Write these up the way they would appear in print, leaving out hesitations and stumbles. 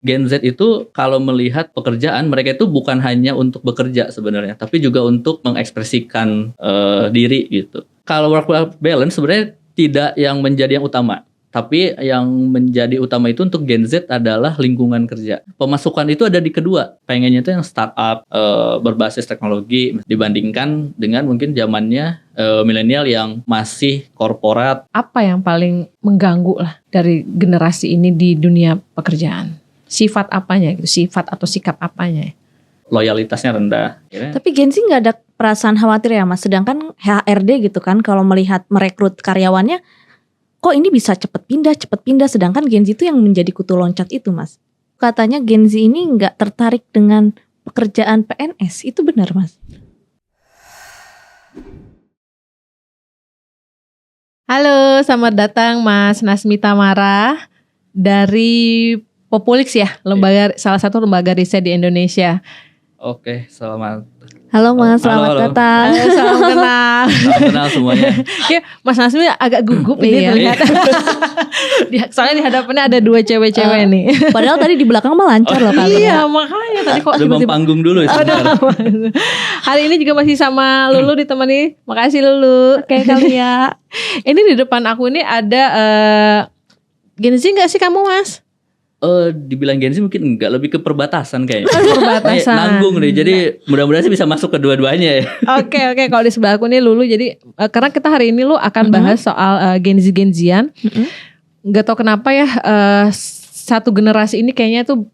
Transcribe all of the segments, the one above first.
Gen Z itu kalau melihat pekerjaan, mereka itu bukan hanya untuk bekerja sebenarnya, tapi juga untuk mengekspresikan diri gitu. Kalau work-life balance sebenarnya tidak yang menjadi yang utama, tapi yang menjadi utama itu untuk Gen Z adalah lingkungan kerja. Pemasukan itu ada di kedua, pengennya itu yang startup berbasis teknologi dibandingkan dengan mungkin zamannya milenial yang masih korporat. Apa yang paling mengganggu lah dari generasi ini di dunia pekerjaan? Sifat apanya gitu, sifat atau sikap apanya? Loyalitasnya rendah. Tapi Gen Z nggak ada perasaan khawatir ya Mas, sedangkan HRD gitu kan kalau melihat merekrut karyawannya, kok ini bisa cepet pindah, sedangkan Gen Z itu yang menjadi kutu loncat itu Mas. Katanya Gen Z ini nggak tertarik dengan pekerjaan PNS, itu benar Mas? Halo, selamat datang Mas Nasmi Tamara dari Populix ya, salah satu lembaga riset di Indonesia. Oke, selamat. Halo Mas, selamat datang. Salam kenal. Salam kenal semuanya. Ya, Mas Nasmi agak gugup nih ya. Soalnya di hadapannya ada dua cewek-cewek nih. Padahal tadi di belakang mah lancar loh kalian. Iya, makanya tadi kok Demam panggung dulu ya. Hari ini juga masih sama Lulu ditemani. Makasih Lulu. Oke kali ya. Ini di depan aku ini ada Gen Z gak sih kamu Mas? Dibilang Gen Z mungkin enggak, lebih ke perbatasan kayaknya. Perbatasan. Nanggung nih, jadi mudah-mudahan sih bisa masuk ke dua-duanya ya. Oke, kalau di sebelah aku nih Lulu, jadi karena kita hari ini lu akan bahas soal Gen Z-Gen-Zian. Gak tau kenapa ya, satu generasi ini kayaknya tuh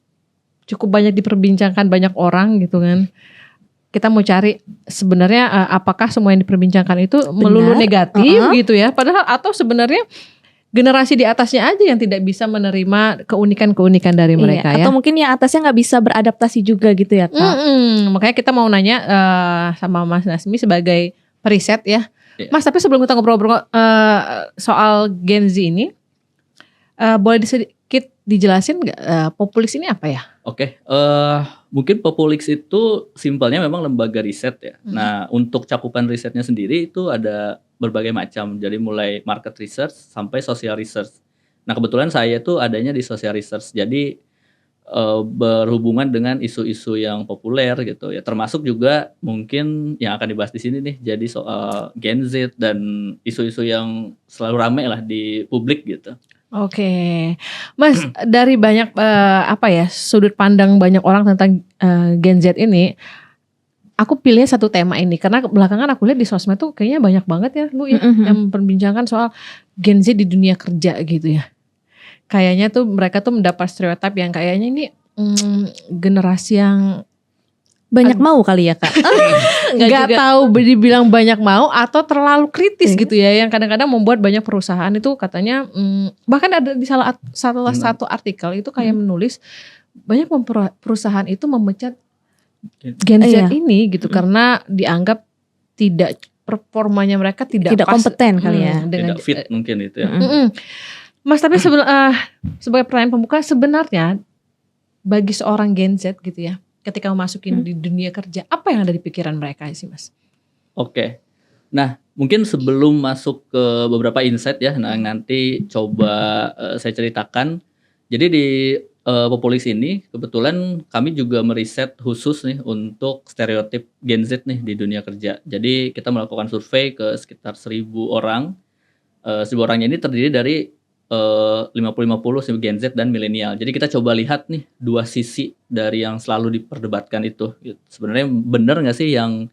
cukup banyak diperbincangkan banyak orang gitu kan. Kita mau cari sebenarnya apakah semua yang diperbincangkan itu melulu negatif gitu ya. Padahal atau sebenarnya generasi di atasnya aja yang tidak bisa menerima keunikan-keunikan dari mereka ya. Atau mungkin yang atasnya nggak bisa beradaptasi juga gitu ya Kak. Makanya kita mau nanya sama Mas Nasmi sebagai periset ya. Mas, tapi sebelum kita ngobrol-ngobrol soal Gen Z ini, boleh sedikit dijelasin nggak Populix ini apa ya? Oke, mungkin Populix itu simpelnya memang lembaga riset ya. Nah, untuk cakupan risetnya sendiri itu ada berbagai macam. Jadi mulai market research sampai social research. Nah, kebetulan saya tuh adanya di social research. Jadi berhubungan dengan isu-isu yang populer gitu ya. Termasuk juga mungkin yang akan dibahas di sini nih. Jadi soal Gen Z dan isu-isu yang selalu ramai lah di publik gitu. Oke, Mas, dari banyak sudut pandang banyak orang tentang Gen Z ini, aku pilih satu tema ini karena belakangan aku lihat di sosmed tuh kayaknya banyak banget ya lu ya yang memperbincangkan soal Gen Z di dunia kerja gitu ya. Kayaknya tuh mereka tuh mendapat stereotip yang kayaknya ini generasi yang banyak mau kali ya Kak. Gak tahu dibilang banyak mau atau terlalu kritis gitu ya, yang kadang-kadang membuat banyak perusahaan itu katanya bahkan ada di salah satu artikel itu kayak menulis banyak perusahaan itu memecat Gen Z ini gitu karena dianggap tidak performanya mereka tidak pas, kompeten kali ya, tidak fit mungkin itu ya. Mas, tapi sebagai pertanyaan pembuka, sebenarnya bagi seorang Gen Z gitu ya, ketika memasukin di dunia kerja, apa yang ada di pikiran mereka sih Mas? Oke, nah mungkin sebelum masuk ke beberapa insight ya, nah nanti coba saya ceritakan. Jadi di Populix ini kebetulan kami juga meriset khusus nih untuk stereotip Gen Z nih di dunia kerja. Jadi kita melakukan survei ke sekitar 1.000 orang. 1.000 orangnya ini terdiri dari 50-50 Gen Z dan milenial. Jadi kita coba lihat nih dua sisi dari yang selalu diperdebatkan itu. Sebenarnya benar nggak sih yang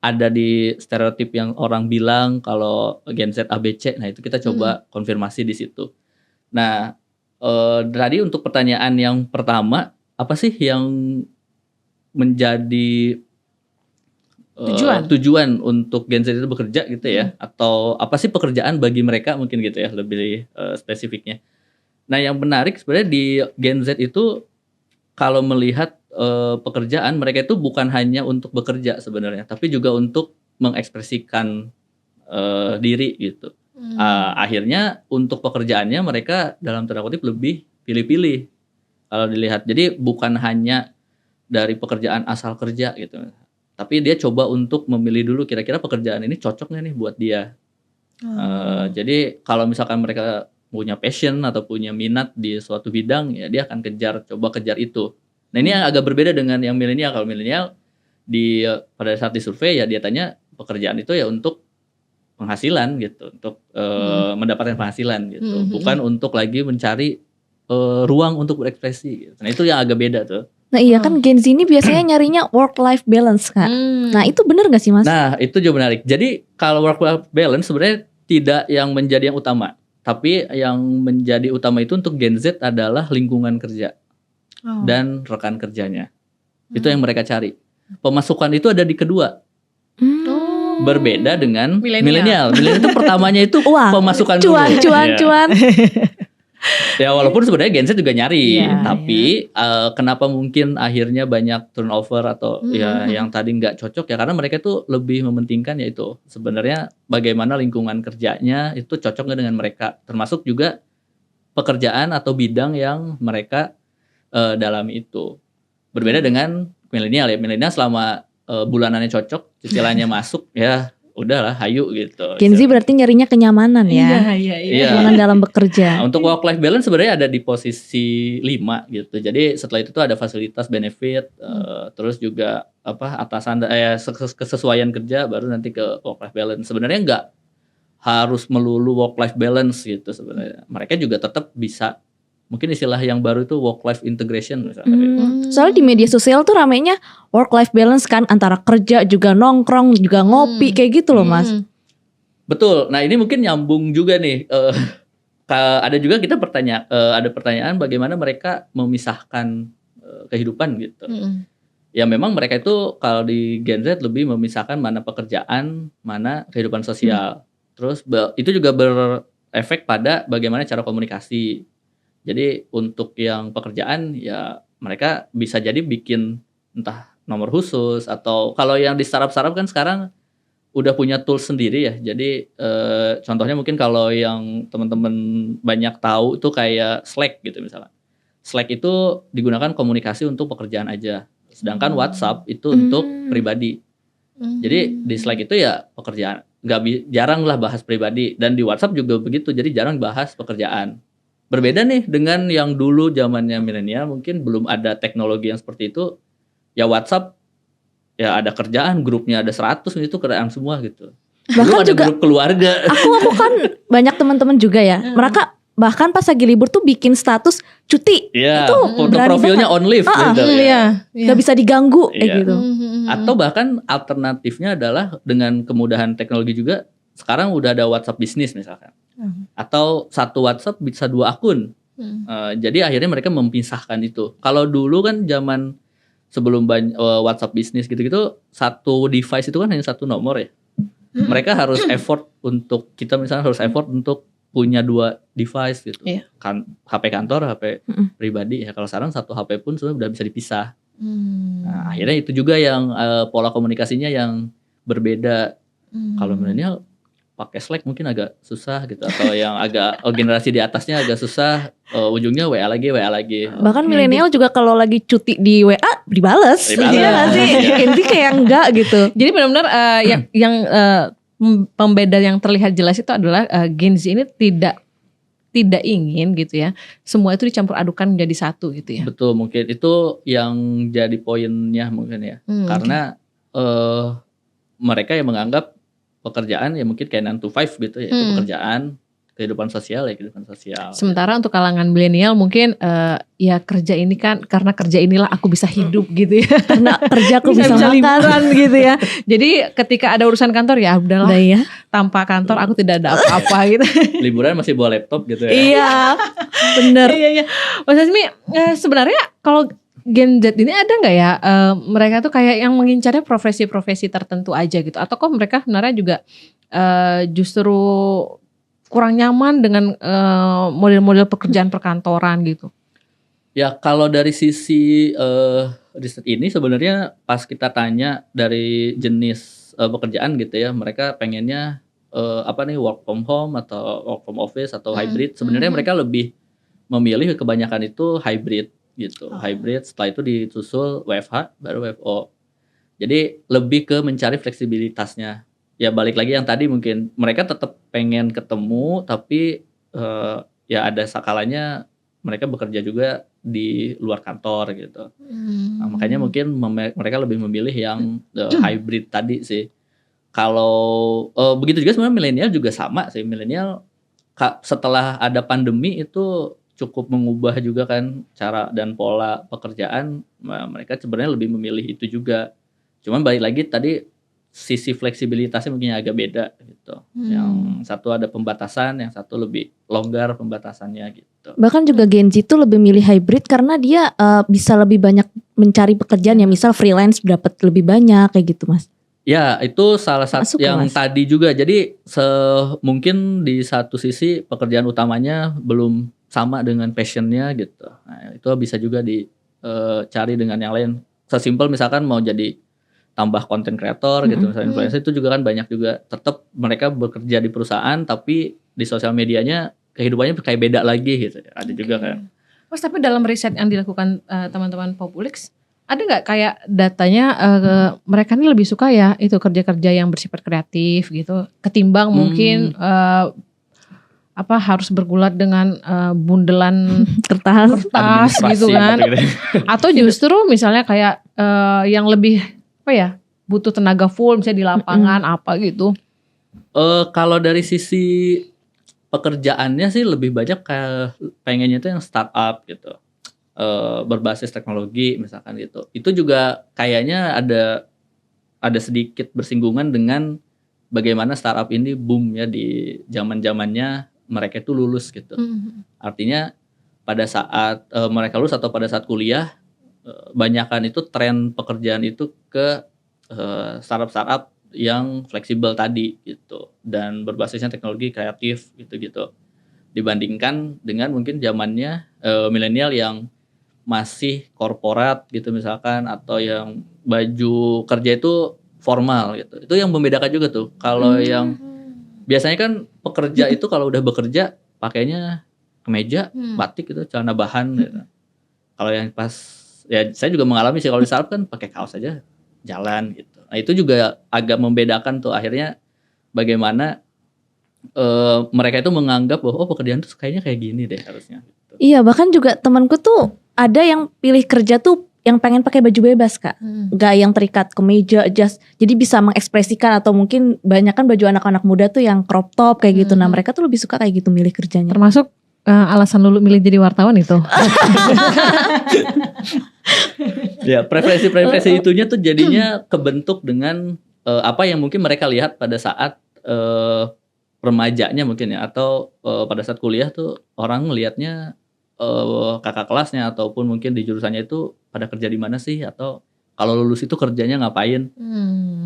ada di stereotip yang orang bilang kalau Gen Z ABC? Nah itu kita coba konfirmasi di situ. Nah tadi untuk pertanyaan yang pertama, apa sih yang menjadi tujuan untuk Gen Z itu bekerja gitu ya, atau apa sih pekerjaan bagi mereka mungkin gitu ya lebih spesifiknya. Nah yang menarik sebenarnya di Gen Z itu kalau melihat pekerjaan, mereka itu bukan hanya untuk bekerja sebenarnya, tapi juga untuk mengekspresikan diri gitu. Akhirnya untuk pekerjaannya mereka dalam tanda kutip lebih pilih-pilih kalau dilihat. Jadi bukan hanya dari pekerjaan asal kerja gitu, tapi dia coba untuk memilih dulu kira-kira pekerjaan ini cocok nggak nih buat dia. Jadi kalau misalkan mereka punya passion atau punya minat di suatu bidang, ya dia akan coba kejar itu. Nah ini yang agak berbeda dengan yang milenial. Kalau milenial pada saat disurvei ya dia tanya pekerjaan itu ya untuk penghasilan gitu, untuk mendapatkan penghasilan gitu, bukan untuk lagi mencari ruang untuk berekspresi gitu. Nah itu yang agak beda tuh. Nah iya kan Gen Z ini biasanya nyarinya work-life balance Kak. Nah itu bener gak sih Mas? Nah itu juga menarik. Jadi kalau work-life balance sebenarnya tidak yang menjadi yang utama. Tapi yang menjadi utama itu untuk Gen Z adalah lingkungan kerja dan rekan kerjanya. Itu yang mereka cari. Pemasukan itu ada di kedua. Berbeda dengan milenial. Milenial itu pertamanya itu pemasukan dulu. Cuan. Ya walaupun sebenarnya Gen Z juga nyari, tapi kenapa mungkin akhirnya banyak turnover atau ya yang tadi nggak cocok ya karena mereka tuh lebih mementingkan yaitu sebenarnya bagaimana lingkungan kerjanya itu cocok nggak dengan mereka, termasuk juga pekerjaan atau bidang yang mereka dalami itu. Berbeda dengan milenial ya, milenial selama bulanannya cocok, cicilannya masuk ya udahlah hayu gitu. Gen Z berarti nyarinya kenyamanan ya. Iya. Kenyamanan dalam bekerja. Nah, untuk work life balance sebenarnya ada di posisi 5 gitu. Jadi setelah itu tuh ada fasilitas benefit, terus juga atasan kesesuaian kerja baru nanti ke work life balance. Sebenarnya nggak harus melulu work life balance gitu sebenarnya. Mereka juga tetap bisa, mungkin istilah yang baru itu work life integration misalnya. Soalnya di media sosial tuh ramenya work life balance kan, antara kerja juga nongkrong juga ngopi kayak gitu loh Mas. Betul. Nah ini mungkin nyambung juga nih. Ada juga kita ada pertanyaan bagaimana mereka memisahkan kehidupan gitu. Ya memang mereka itu kalau di Gen Z lebih memisahkan mana pekerjaan, mana kehidupan sosial. Terus itu juga berefek pada bagaimana cara komunikasi. Jadi untuk yang pekerjaan ya mereka bisa jadi bikin entah nomor khusus atau kalau yang di startup kan sekarang udah punya tools sendiri ya. Jadi contohnya mungkin kalau yang teman-teman banyak tahu itu kayak Slack gitu misalnya. Slack itu digunakan komunikasi untuk pekerjaan aja. Sedangkan WhatsApp itu untuk pribadi. Jadi di Slack itu ya pekerjaan. Jarang lah bahas pribadi, dan di WhatsApp juga begitu. Jadi jarang bahas pekerjaan. Berbeda nih dengan yang dulu zamannya milenial, mungkin belum ada teknologi yang seperti itu. Ya WhatsApp ya ada kerjaan, grupnya ada 100 itu kerjaan semua gitu. Belum ada grup keluarga. Aku kan banyak teman-teman juga ya. Mereka bahkan pas lagi libur tuh bikin status cuti. Iya, itu foto profilnya on leave gitu. Gak bisa diganggu kayak gitu. Atau bahkan alternatifnya adalah dengan kemudahan teknologi juga sekarang udah ada WhatsApp bisnis misalkan. Atau satu WhatsApp bisa 2 akun. Jadi akhirnya mereka memisahkan itu. Kalau dulu kan zaman sebelum WhatsApp bisnis gitu-gitu, satu device itu kan hanya satu nomor ya. Mereka harus effort untuk, kita misalnya harus effort untuk punya 2 device gitu. Kan HP kantor, HP pribadi ya. Kalau sekarang satu HP pun sudah bisa dipisah. Nah, akhirnya itu juga yang pola komunikasinya yang berbeda. Kalau milenial pakai Slack mungkin agak susah gitu, atau yang agak generasi di atasnya agak susah, ujungnya WA lagi. Bahkan milenial juga kalau lagi cuti di WA dibales. Iya gak sih? Inti kayak enggak gitu. Jadi benar-benar yang pembeda yang terlihat jelas itu adalah Gen Z ini tidak ingin gitu ya, semua itu dicampur adukan menjadi satu gitu ya. Betul, mungkin itu yang jadi poinnya mungkin ya. Karena mereka yang menganggap pekerjaan ya mungkin kayak 9 to 5 gitu ya, itu pekerjaan, kehidupan sosial ya kehidupan sosial. Sementara untuk kalangan milenial mungkin ya kerja ini kan, karena kerja inilah aku bisa hidup gitu ya. Karena kerja aku bisa liburan gitu ya. Jadi ketika ada urusan kantor ya udahlah, tanpa kantor aku tidak ada apa-apa gitu. Liburan masih bawa laptop gitu ya. Iya, bener. Iya. Mas Azmi, sebenarnya kalau Gen Z ini ada nggak ya mereka tuh kayak yang mengincarnya profesi-profesi tertentu aja gitu, atau kok mereka sebenarnya juga justru kurang nyaman dengan model-model pekerjaan perkantoran gitu? Ya kalau dari sisi riset ini sebenarnya pas kita tanya dari jenis pekerjaan gitu ya, mereka pengennya work from home atau work from office atau hybrid. Sebenarnya mereka lebih memilih kebanyakan itu hybrid gitu. Hybrid, setelah itu disusul WFH baru WFO. Jadi lebih ke mencari fleksibilitasnya. Ya balik lagi yang tadi, mungkin mereka tetap pengen ketemu tapi ya ada sakalanya mereka bekerja juga di luar kantor gitu. Nah, makanya mungkin mereka lebih memilih yang hybrid tadi sih. Kalau begitu juga sebenarnya milenial juga sama sih. Milenial setelah ada pandemi itu cukup mengubah juga kan cara dan pola pekerjaan. Mereka sebenarnya lebih memilih itu juga. Cuman balik lagi tadi sisi fleksibilitasnya mungkin agak beda gitu. Yang satu ada pembatasan, yang satu lebih longgar pembatasannya gitu. Bahkan juga Gen Z itu lebih milih hybrid karena dia bisa lebih banyak mencari pekerjaan ya, misal freelance dapat lebih banyak kayak gitu Mas. Ya itu salah satu Masuk, yang Mas. tadi juga. Jadi mungkin di satu sisi pekerjaan utamanya belum sama dengan passionnya gitu. Nah, itu bisa juga dicari dengan yang lain. Sesimpel misalkan mau jadi tambah content creator gitu, misalnya influencer itu juga kan banyak juga. Tetap mereka bekerja di perusahaan tapi di sosial medianya kehidupannya kayak beda lagi gitu. Ada juga kan. Mas, tapi dalam riset yang dilakukan teman-teman Populix, ada nggak kayak datanya mereka ini lebih suka ya itu kerja-kerja yang bersifat kreatif gitu, ketimbang mungkin harus bergulat dengan bundelan kertas gitu kan? Atau justru misalnya kayak yang lebih butuh tenaga full misalnya di lapangan apa gitu? Kalau dari sisi pekerjaannya sih lebih banyak kayak pengennya itu yang startup gitu, berbasis teknologi misalkan gitu. Itu juga kayaknya ada sedikit bersinggungan dengan bagaimana startup ini boom ya di zaman-zamannya mereka itu lulus gitu. Artinya pada saat mereka lulus atau pada saat kuliah, banyakan itu tren pekerjaan itu ke startup-startup yang fleksibel tadi gitu dan berbasisnya teknologi kreatif gitu-gitu, dibandingkan dengan mungkin zamannya milenial yang masih korporat gitu misalkan, atau yang baju kerja itu formal gitu. Itu yang membedakan juga tuh. Kalau yang biasanya kan pekerja itu kalau udah bekerja pakainya kemeja, batik gitu, celana bahan gitu. Kalau yang pas ya saya juga mengalami sih kalau di startup kan pakai kaos aja jalan gitu. Nah, itu juga agak membedakan tuh akhirnya bagaimana mereka itu menganggap bahwa pekerjaan tuh kayaknya kayak gini deh harusnya gitu. Iya, bahkan juga temanku tuh ada yang pilih kerja tuh yang pengen pakai baju bebas Kak. Gak yang terikat kemeja, jas. Jadi bisa mengekspresikan, atau mungkin banyak kan baju anak-anak muda tuh yang crop top kayak gitu. Nah, mereka tuh lebih suka kayak gitu milih kerjanya. Termasuk alasan Lulu milih jadi wartawan itu. Ya, preferensi itunya tuh jadinya kebentuk dengan apa yang mungkin mereka lihat pada saat remajanya mungkin ya, atau pada saat kuliah tuh orang ngelihatnya kakak kelasnya ataupun mungkin di jurusannya itu pada kerja di mana sih, atau kalau lulus itu kerjanya ngapain.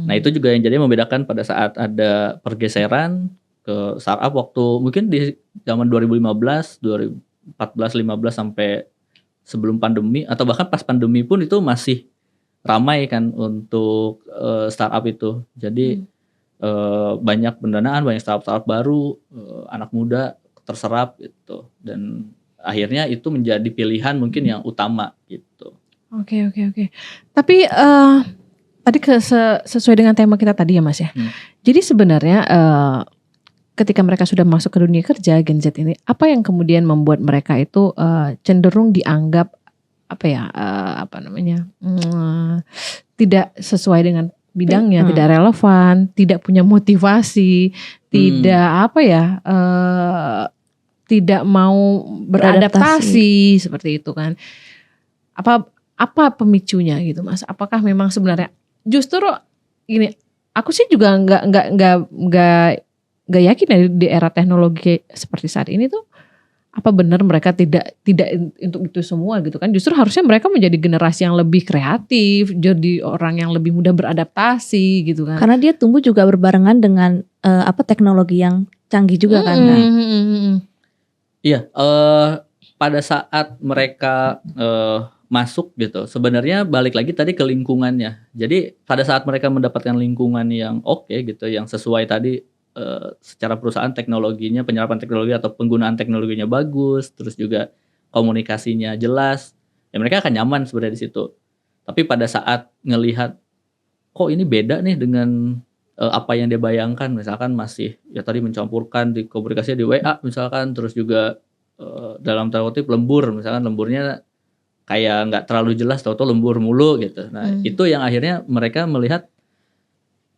Nah, itu juga yang jadi membedakan pada saat ada pergeseran ke startup waktu mungkin di zaman 2015, 2014, 15 sampai sebelum pandemi, atau bahkan pas pandemi pun itu masih ramai kan untuk startup itu. Jadi banyak pendanaan, banyak startup baru, anak muda terserap gitu, dan akhirnya itu menjadi pilihan mungkin yang utama gitu. Oke. Tapi tadi sesuai dengan tema kita tadi ya Mas ya. Jadi sebenarnya ketika mereka sudah masuk ke dunia kerja, Gen Z ini, apa yang kemudian membuat mereka itu cenderung dianggap tidak sesuai dengan bidangnya, tidak relevan, tidak punya motivasi, tidak mau beradaptasi seperti itu kan? Apa pemicunya gitu Mas? Apakah memang sebenarnya justru gini? Aku sih juga nggak yakin ya di era teknologi seperti saat ini tuh apa benar mereka tidak untuk itu semua gitu kan. Justru harusnya mereka menjadi generasi yang lebih kreatif, jadi orang yang lebih mudah beradaptasi gitu kan. Karena dia tumbuh juga berbarengan dengan teknologi yang canggih juga kan. Iya, pada saat mereka masuk gitu, sebenarnya balik lagi tadi ke lingkungannya. Jadi pada saat mereka mendapatkan lingkungan yang oke gitu, yang sesuai tadi secara perusahaan teknologinya, penyerapan teknologi atau penggunaan teknologinya bagus, terus juga komunikasinya jelas, ya mereka akan nyaman sebenarnya di situ. Tapi pada saat ngelihat kok ini beda nih dengan apa yang dia bayangkan, misalkan masih ya tadi mencampurkan di komunikasinya di WA misalkan, terus juga dalam tanda kutip lembur, misalkan lemburnya kayak nggak terlalu jelas, tahu-tahu lembur mulu gitu. Nah itu yang akhirnya mereka melihat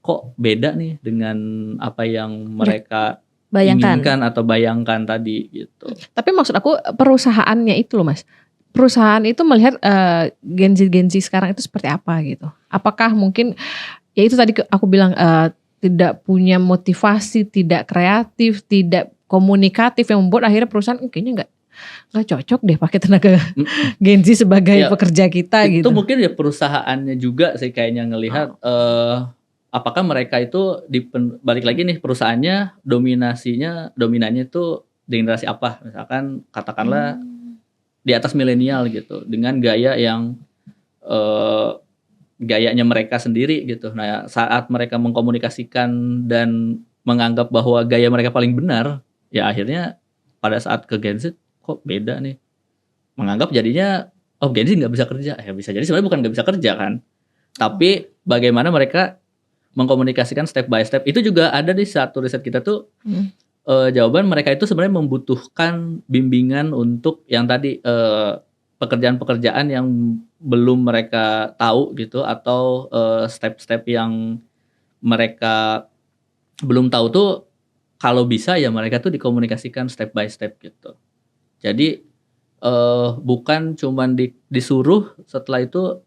kok beda nih dengan apa yang mereka Bayangkan. inginkan atau bayangkan tadi gitu. Tapi maksud aku perusahaannya itu loh Mas. Perusahaan itu melihat Gen Z sekarang itu seperti apa gitu. Apakah mungkin ya itu tadi aku bilang tidak punya motivasi, tidak kreatif, tidak komunikatif yang membuat akhirnya perusahaan kayaknya nggak cocok deh pakai tenaga Gen Z sebagai Ya, pekerja kita itu gitu. mungkin ya perusahaannya juga sih kayaknya ngelihat apakah mereka itu balik lagi nih perusahaannya dominannya itu di generasi apa, misalkan katakanlah di atas milenial gitu dengan gaya yang gayanya mereka sendiri gitu. Nah saat mereka mengkomunikasikan dan menganggap bahwa gaya mereka paling benar, ya akhirnya pada saat ke Gen Z kok beda nih, menganggap jadinya Gen Z nggak bisa kerja. Ya bisa jadi sebenarnya bukan nggak bisa kerja kan, tapi bagaimana mereka mengkomunikasikan step by step. Itu juga ada di satu riset kita tuh jawaban mereka itu sebenarnya membutuhkan bimbingan untuk yang tadi pekerjaan-pekerjaan yang belum mereka tahu gitu, atau step-step yang mereka belum tahu tuh kalau bisa ya mereka tuh dikomunikasikan step by step gitu. Jadi bukan cuman disuruh setelah itu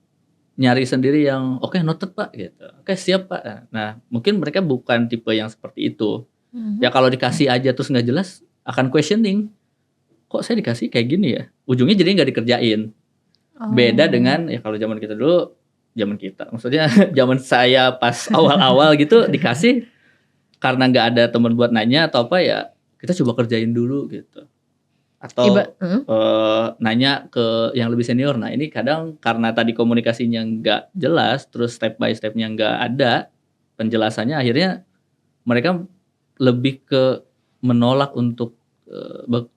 nyari sendiri yang oke, noted Pak gitu. Oke, siap Pak. Nah, mungkin mereka bukan tipe yang seperti itu. Ya kalau dikasih aja terus nggak jelas akan questioning. Kok saya dikasih kayak gini ya? Ujungnya jadi nggak dikerjain. Beda dengan ya kalau zaman kita dulu, maksudnya zaman saya pas awal-awal gitu dikasih karena nggak ada teman buat nanya atau apa ya, kita coba kerjain dulu gitu. Atau nanya ke yang lebih senior. Nah ini kadang karena tadi komunikasinya nggak jelas, terus step by stepnya nggak ada penjelasannya, akhirnya mereka lebih ke menolak untuk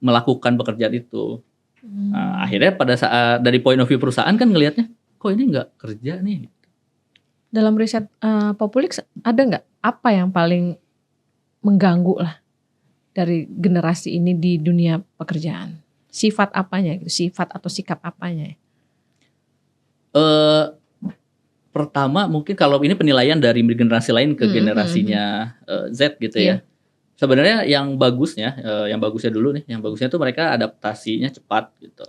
melakukan pekerjaan itu. Nah, akhirnya pada saat dari point of view perusahaan kan ngelihatnya kok ini nggak kerja nih. Dalam riset Populix ada nggak apa yang paling mengganggu lah dari generasi ini di dunia pekerjaan? Sifat apanya gitu? Sifat atau sikap apanya? Pertama mungkin kalau ini penilaian dari generasi lain ke generasinya Z gitu ya. Sebenarnya yang bagusnya dulu nih, yang bagusnya tuh mereka adaptasinya cepat gitu.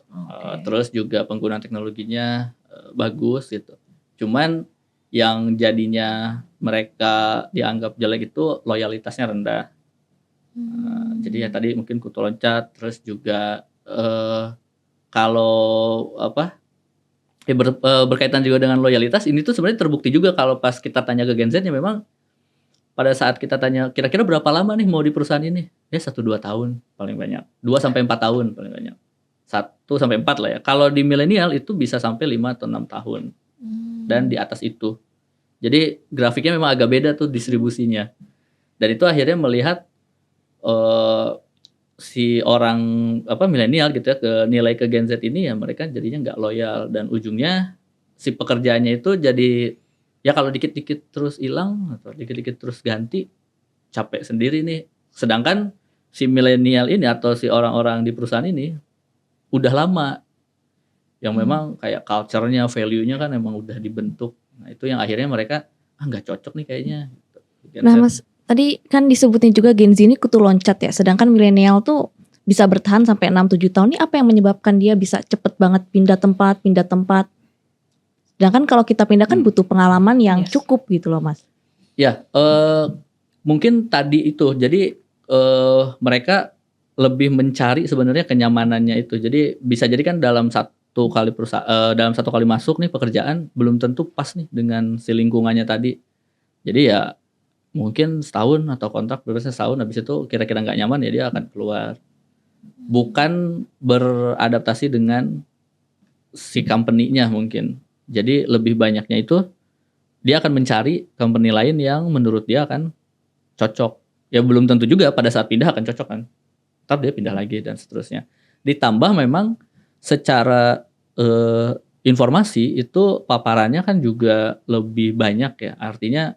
Terus juga penggunaan teknologinya bagus gitu. Cuman yang jadinya mereka dianggap jelek itu loyalitasnya rendah. Jadi ya tadi mungkin kutu loncat, terus juga kalau apa berkaitan juga dengan loyalitas, ini tuh sebenarnya terbukti juga kalau pas kita tanya ke Gen Z ya, memang pada saat kita tanya kira-kira berapa lama nih mau di perusahaan ini, ya 1-2 tahun paling banyak, 2-4 tahun paling banyak, 1-4 lah ya. Kalau di milenial itu bisa sampai 5 atau 6 tahun dan di atas itu. Jadi grafiknya memang agak beda tuh distribusinya. Dan itu akhirnya melihat si orang milenial gitu ya, ke nilai ke Gen Z ini ya mereka jadinya nggak loyal, dan ujungnya si pekerjaannya itu jadi ya kalau dikit-dikit terus hilang atau dikit-dikit terus ganti, capek sendiri nih. Sedangkan si milenial ini atau si orang-orang di perusahaan ini udah lama, yang memang kayak culture-nya, value-nya kan emang udah dibentuk. Nah itu yang akhirnya mereka nggak cocok nih kayaknya. Nah Mas, tadi kan disebutin juga Gen Z ini kutu loncat ya, sedangkan milenial tuh bisa bertahan sampai 6-7 tahun. Ini apa yang menyebabkan dia bisa cepet banget pindah tempat? Sedangkan kalau kita pindah kan butuh pengalaman yang cukup gitu loh Mas. Ya, mungkin tadi itu. Jadi mereka lebih mencari sebenarnya kenyamanannya itu. Jadi bisa jadi kan dalam satu kali masuk nih pekerjaan belum tentu pas nih dengan si lingkungannya tadi. Jadi ya mungkin setahun atau kontrak berarti setahun, habis itu kira-kira nggak nyaman ya dia akan keluar. Bukan beradaptasi dengan si company-nya mungkin. Jadi lebih banyaknya itu dia akan mencari company lain yang menurut dia akan cocok. Ya belum tentu juga pada saat pindah akan cocok kan. Ntar dia pindah lagi dan seterusnya. Ditambah memang secara informasi itu paparannya kan juga lebih banyak ya. Artinya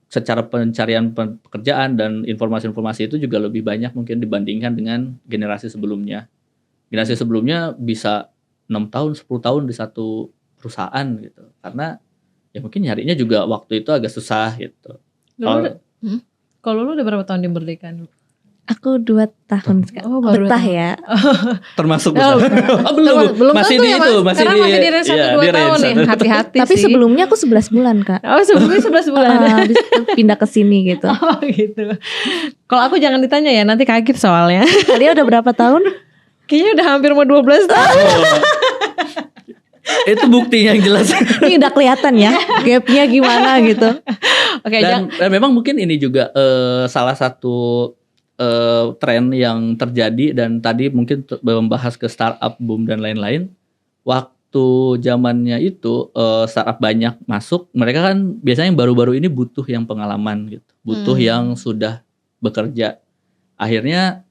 secara pencarian pekerjaan dan informasi-informasi itu juga lebih banyak mungkin dibandingkan dengan generasi sebelumnya. Generasi sebelumnya bisa 6 tahun, 10 tahun di satu perusahaan gitu. Karena ya mungkin nyarinya juga waktu itu agak susah gitu. Kalau lu udah berapa tahun di Merdeka? Aku 2 tahun sekarang. Oh, baru betah 2 tahun. ya. Termasuk belum masih tentu ya, itu, masih karena di, masih di 1-2 tahun nih, hati-hati Tapi sih. sebelumnya aku 11 bulan, Kak. Oh, sebelumnya 11 bulan. Habis itu pindah ke sini gitu. Oh gitu. Kalau aku jangan ditanya ya, nanti kaget soalnya. Kalian udah berapa tahun? Kayaknya udah hampir mau 12 tahun. Itu buktinya yang jelas. Ini udah kelihatan ya gapnya gimana gitu. Oke, Dan memang mungkin ini juga salah satu tren yang terjadi, dan tadi mungkin membahas ke startup boom dan lain-lain. Waktu zamannya itu startup banyak masuk, mereka kan biasanya yang baru-baru ini butuh yang pengalaman gitu, butuh yang sudah bekerja. Akhirnya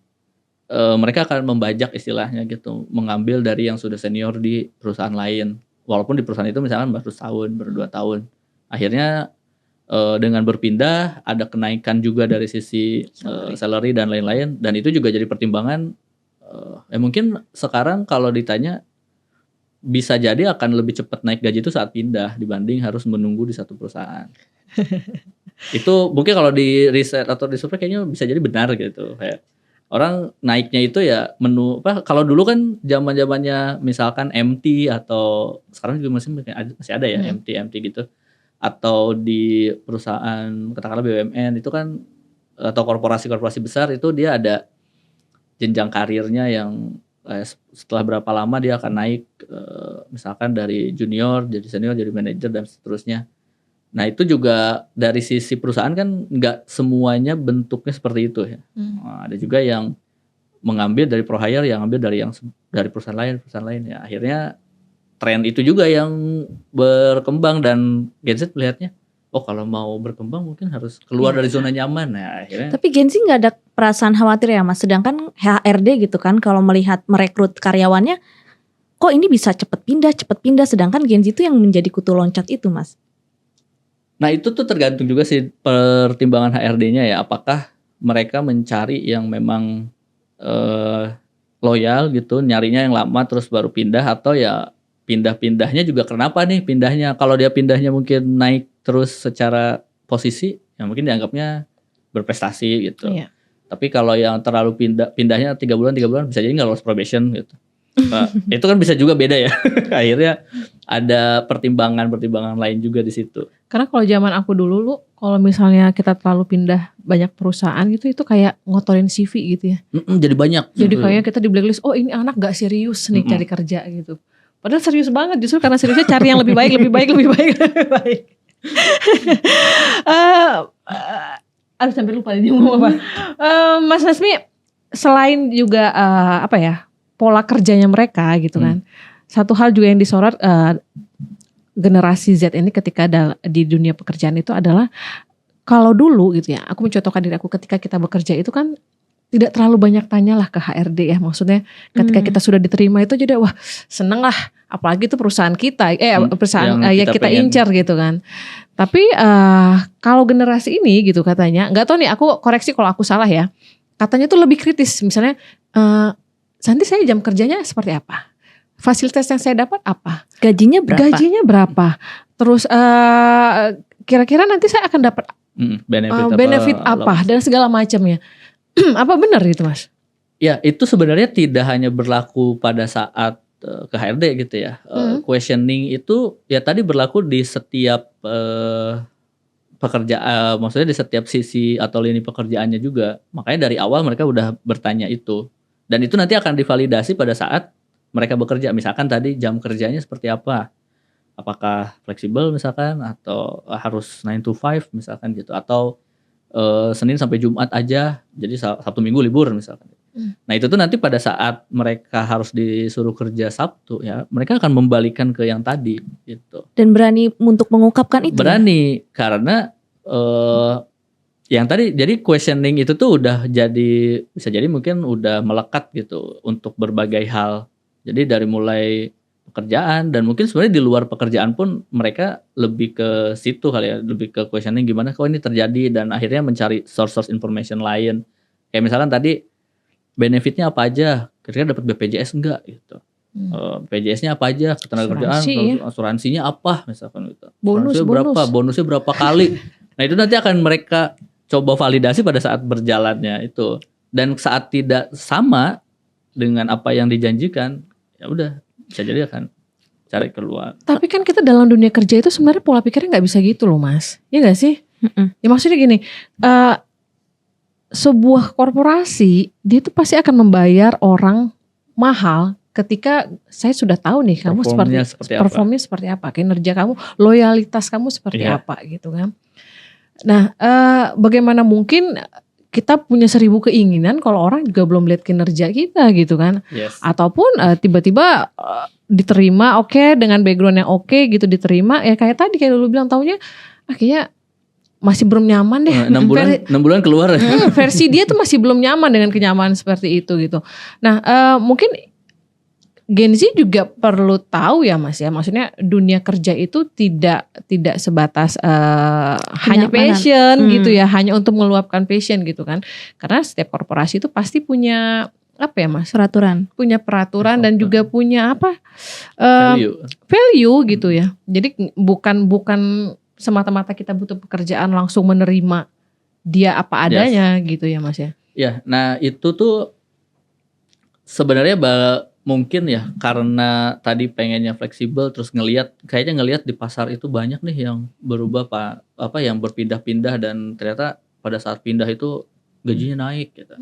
mereka akan membajak istilahnya gitu, mengambil dari yang sudah senior di perusahaan lain, walaupun di perusahaan itu misalkan baru setahun, baru 2 tahun. Akhirnya dengan berpindah ada kenaikan juga dari sisi salary dan lain-lain, dan itu juga jadi pertimbangan. Mungkin sekarang kalau ditanya bisa jadi akan lebih cepat naik gaji itu saat pindah dibanding harus menunggu di satu perusahaan. Itu mungkin kalau di riset atau di survei kayaknya bisa jadi benar gitu. Kayak orang naiknya itu ya kalau dulu kan zaman-zamannya misalkan MT, atau sekarang juga masih ada ya MT gitu. Atau di perusahaan katakanlah BUMN itu kan, atau korporasi-korporasi besar itu dia ada jenjang karirnya yang setelah berapa lama dia akan naik, misalkan dari junior jadi senior jadi manajer dan seterusnya. Nah itu juga dari sisi perusahaan kan nggak semuanya bentuknya seperti itu ya. Nah, ada juga yang mengambil dari pro hire, yang ambil dari perusahaan lain ya. Akhirnya tren itu juga yang berkembang, dan Gen Z melihatnya, oh kalau mau berkembang mungkin harus keluar dari zona nyaman. Nah, akhirnya. Tapi Gen Z nggak ada perasaan khawatir ya Mas, sedangkan HRD gitu kan kalau melihat merekrut karyawannya, kok ini bisa cepet pindah, sedangkan Gen Z itu yang menjadi kutu loncat itu Mas. Nah itu tuh tergantung juga sih pertimbangan HRD-nya ya, apakah mereka mencari yang memang loyal gitu, nyarinya yang lama terus baru pindah, atau ya pindah-pindahnya juga kenapa nih pindahnya. Kalau dia pindahnya mungkin naik terus secara posisi, ya mungkin dianggapnya berprestasi gitu. Iya. Tapi kalau yang terlalu pindahnya 3 bulan bisa jadi nggak lolos probation gitu. Nah, itu kan bisa juga beda ya. Akhirnya ada pertimbangan lain juga di situ. Karena kalau zaman aku dulu kalau misalnya kita terlalu pindah banyak perusahaan gitu, itu kayak ngotorin CV gitu ya. Jadi banyak. Jadi kayak kita di blacklist, oh ini anak gak serius nih cari kerja gitu. Padahal serius banget, justru karena seriusnya cari yang lebih baik. Aduh sampai lupa dia ngomong apa. Mas Nasmi, selain juga pola kerjanya mereka gitu kan. Satu hal juga yang disorot generasi Z ini ketika di dunia pekerjaan itu adalah, kalau dulu gitu ya, aku mencontohkan diri aku ketika kita bekerja itu kan tidak terlalu banyak tanyalah ke HRD ya, maksudnya ketika kita sudah diterima itu jadi wah seneng lah, apalagi itu perusahaan kita, perusahaan yang kita incar gitu kan. Tapi kalau generasi ini gitu katanya, nggak tahu nih, aku koreksi kalau aku salah ya, katanya tuh lebih kritis, misalnya nanti saya jam kerjanya seperti apa, fasilitas yang saya dapat apa, gajinya berapa, terus kira-kira nanti saya akan dapat benefit apa dan segala macamnya. Apa benar gitu Mas? Ya itu sebenarnya tidak hanya berlaku pada saat ke HRD gitu ya. Questioning itu ya tadi berlaku di setiap pekerjaan, maksudnya di setiap sisi atau lini pekerjaannya juga. Makanya dari awal mereka udah bertanya itu. Dan itu nanti akan divalidasi pada saat mereka bekerja. Misalkan tadi jam kerjanya seperti apa? Apakah fleksibel misalkan, atau harus 9 to 5 misalkan gitu, atau Senin sampai Jumat aja, jadi Sabtu Minggu libur misalkan. Nah itu tuh nanti pada saat mereka harus disuruh kerja Sabtu ya, mereka akan membalikan ke yang tadi gitu. Dan berani untuk mengungkapkan itu. Berani karena yang tadi, jadi questioning itu tuh udah jadi, bisa jadi mungkin udah melekat gitu untuk berbagai hal. Jadi dari mulai pekerjaan, dan mungkin sebenarnya di luar pekerjaan pun mereka lebih ke situ kali ya, lebih ke questioning gimana kok ini terjadi, dan akhirnya mencari source information lain. Kayak misalkan tadi benefitnya apa aja, kira-kira dapat BPJS enggak gitu. BPJS-nya apa aja, ketenagakerjaan, asuransinya apa misalkan gitu. Bonusnya berapa kali. Nah, itu nanti akan mereka coba validasi pada saat berjalannya itu. Dan saat tidak sama dengan apa yang dijanjikan, ya udah bisa jadi akan cari keluar. Tapi kan kita dalam dunia kerja itu sebenarnya pola pikirnya nggak bisa gitu loh, Mas. Iya nggak sih? Ya maksudnya gini, sebuah korporasi dia itu pasti akan membayar orang mahal ketika saya sudah tahu nih kamu performnya seperti apa, kinerja kamu, loyalitas kamu seperti apa gitu kan. Nah, bagaimana mungkin kita punya 1000 keinginan kalau orang juga belum lihat kinerja kita gitu kan. Ataupun tiba-tiba diterima dengan background yang gitu diterima, ya kayak tadi kayak lu bilang, taunya kayaknya masih belum nyaman deh. 6 bulan keluar. Versi dia tuh masih belum nyaman dengan kenyamanan seperti itu gitu. Nah, mungkin Gen Z juga perlu tahu ya Mas ya, maksudnya dunia kerja itu tidak sebatas hanya passion gitu ya, hanya untuk meluapkan passion gitu kan. Karena setiap korporasi itu pasti punya apa ya Mas? Punya peraturan dan juga punya value gitu ya. Jadi bukan semata-mata kita butuh pekerjaan langsung menerima dia apa adanya gitu ya Mas ya. Ya, nah itu tuh sebenarnya mungkin ya karena tadi pengennya fleksibel, terus kayaknya ngelihat di pasar itu banyak nih yang berubah yang berpindah-pindah, dan ternyata pada saat pindah itu gajinya naik gitu.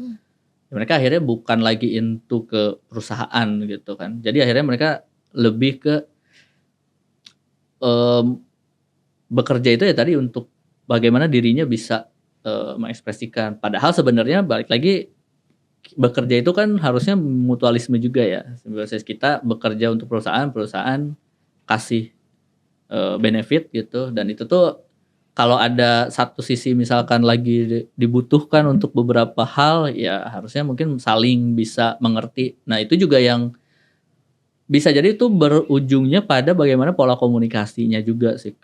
Mereka akhirnya bukan lagi into ke perusahaan gitu kan. Jadi akhirnya mereka lebih ke bekerja itu ya tadi untuk bagaimana dirinya bisa mengekspresikan. Padahal sebenarnya balik lagi, bekerja itu kan harusnya mutualisme juga ya. Sebenarnya kita bekerja untuk perusahaan kasih benefit gitu, dan itu tuh kalau ada satu sisi misalkan lagi dibutuhkan untuk beberapa hal, ya harusnya mungkin saling bisa mengerti. Nah, itu juga yang bisa jadi itu berujungnya pada bagaimana pola komunikasinya juga sih,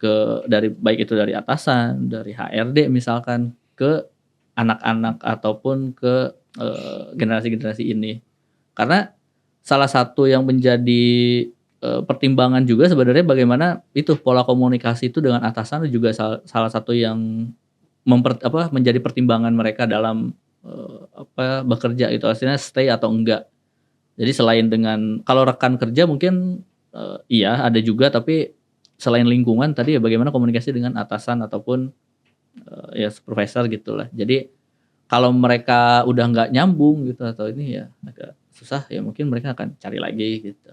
baik itu dari atasan, dari HRD misalkan ke anak-anak ataupun ke generasi-generasi ini. Karena salah satu yang menjadi pertimbangan juga sebenarnya bagaimana itu pola komunikasi itu dengan atasan juga salah satu yang menjadi pertimbangan mereka dalam bekerja itu, artinya stay atau enggak. Jadi selain dengan kalau rekan kerja mungkin iya ada juga, tapi selain lingkungan tadi ya bagaimana komunikasi dengan atasan ataupun ya supervisor gitulah. Jadi kalau mereka udah nggak nyambung gitu atau ini ya agak susah, ya mungkin mereka akan cari lagi gitu.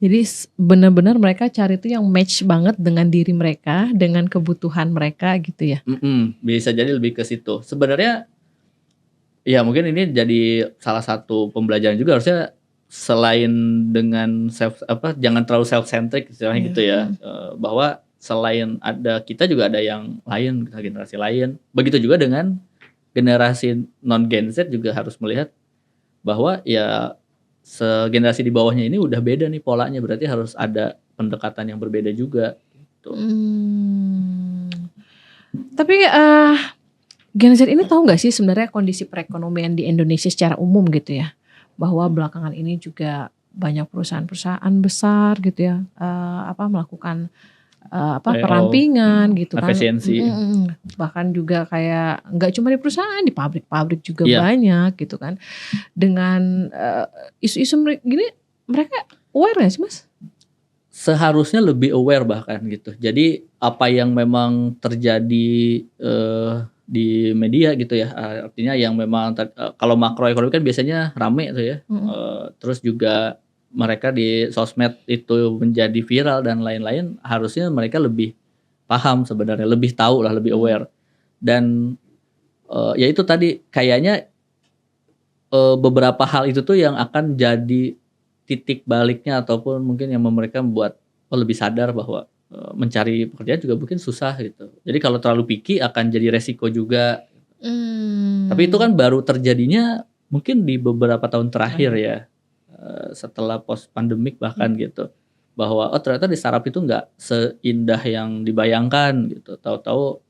Jadi benar-benar mereka cari itu yang match banget dengan diri mereka, dengan kebutuhan mereka gitu ya. Bisa jadi lebih ke situ. Sebenarnya ya mungkin ini jadi salah satu pembelajaran juga, harusnya selain dengan jangan terlalu self centric istilahnya gitu ya. Bahwa selain ada kita juga ada yang lain, generasi lain. Begitu juga dengan generasi non Gen Z juga harus melihat bahwa ya segenerasi di bawahnya ini udah beda nih polanya, berarti harus ada pendekatan yang berbeda juga gitu. Tapi Gen Z ini tahu nggak sih sebenarnya kondisi perekonomian di Indonesia secara umum gitu ya, bahwa belakangan ini juga banyak perusahaan-perusahaan besar gitu ya melakukan perampingan gitu kan, bahkan juga kayak nggak cuma di perusahaan, di pabrik-pabrik juga banyak gitu kan. Dengan isu-isu gini, mereka aware nggak sih Mas? Seharusnya lebih aware bahkan gitu. Jadi apa yang memang terjadi di media gitu ya, artinya yang memang kalau makroekonomi kan biasanya rame tuh ya, terus juga mereka di sosmed itu menjadi viral dan lain-lain, harusnya mereka lebih paham sebenarnya, lebih tahu lah, lebih aware. Dan ya itu tadi kayaknya beberapa hal itu tuh yang akan jadi titik baliknya, ataupun mungkin yang mereka membuat lebih sadar bahwa mencari pekerjaan juga mungkin susah gitu. Jadi kalau terlalu picky akan jadi resiko juga. Tapi itu kan baru terjadinya mungkin di beberapa tahun terakhir ya. setelah post pandemik bahkan gitu, bahwa ternyata di startup itu nggak seindah yang dibayangkan gitu. Tahu-tahu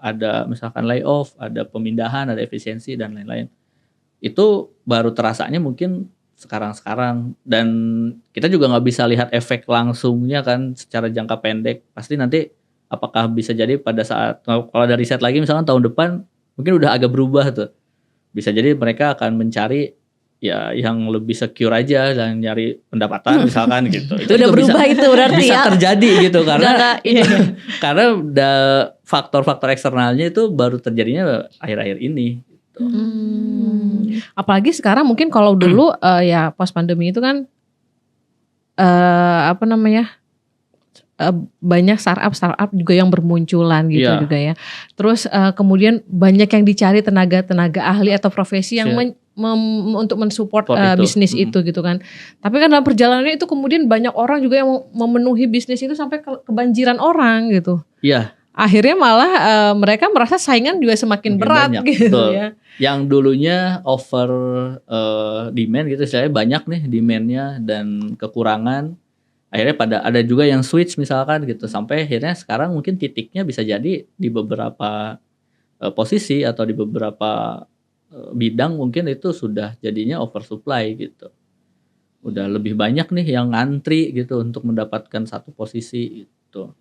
ada misalkan layoff, ada pemindahan, ada efisiensi dan lain-lain. Itu baru terasanya mungkin sekarang-sekarang, dan kita juga nggak bisa lihat efek langsungnya kan secara jangka pendek. Pasti nanti apakah bisa jadi pada saat kalau ada riset lagi misalkan tahun depan mungkin udah agak berubah tuh. Bisa jadi mereka akan mencari ya yang lebih secure aja dan nyari pendapatan misalkan gitu. Itu udah berubah itu berarti bisa ya. terjadi gitu karena Iya. karena faktor-faktor eksternalnya itu baru terjadinya akhir-akhir ini. Gitu. Apalagi sekarang mungkin kalau dulu ya post pandemi itu kan banyak startup juga yang bermunculan gitu juga ya. Terus kemudian banyak yang dicari tenaga ahli atau profesi yang untuk mensupport bisnis itu gitu kan. Tapi kan dalam perjalanannya itu kemudian banyak orang juga yang memenuhi bisnis itu sampai kebanjiran orang gitu. Iya. Akhirnya malah mereka merasa saingan juga semakin berat banyak, gitu betul. ya. Yang dulunya over demand gitu, saya banyak nih demandnya dan kekurangan. Akhirnya ada juga yang switch misalkan gitu, sampai akhirnya sekarang mungkin titiknya bisa jadi di beberapa posisi atau di beberapa bidang mungkin itu sudah jadinya oversupply gitu. Udah lebih banyak nih yang ngantri gitu untuk mendapatkan satu posisi gitu.